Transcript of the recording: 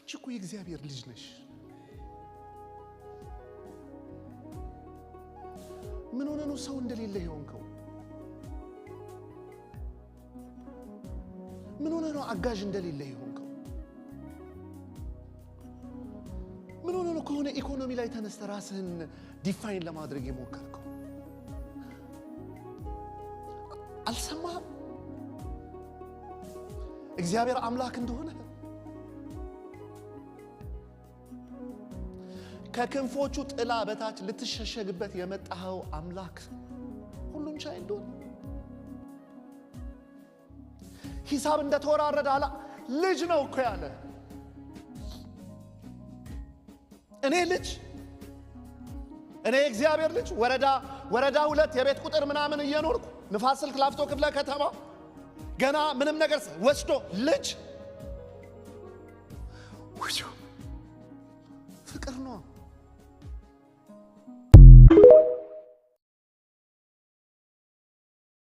አንቺ እኮ የእግዚአብሔር ልጅ ነሽ። ምን ሆነ ነው ሰው እንደሌለ ይሆንከው? ምን ሆነ ነው አጋዥ እንደሌለ ይሆንከው? ምን ሆነ ነው ከሆነ ኢኮኖሚ ላይ ተነስተ ራስህን ዲፋይን ለማድረግ የሞከርከው? አልሰማህም እግዚአብሔር አምላክ እንደሆነ? ከክንፎቹ ጥላ በታች ልትሸሸግበት የመጣኸው አምላክ ሁሉን ቻይ እንደሆነ ሂሳብ እንደተወራረደ አላ ልጅ ነው እኮ ያለ። እኔ እግዚአብሔር ልጅ ወረዳ 2 የቤት ቁጥር ምናምን እየኖርኩ ንፋስ ስልክ ላፍቶ ክፍለ ከተማ ገና ምንም ነገር ወስዶ ልጅ ፍቅር ነው።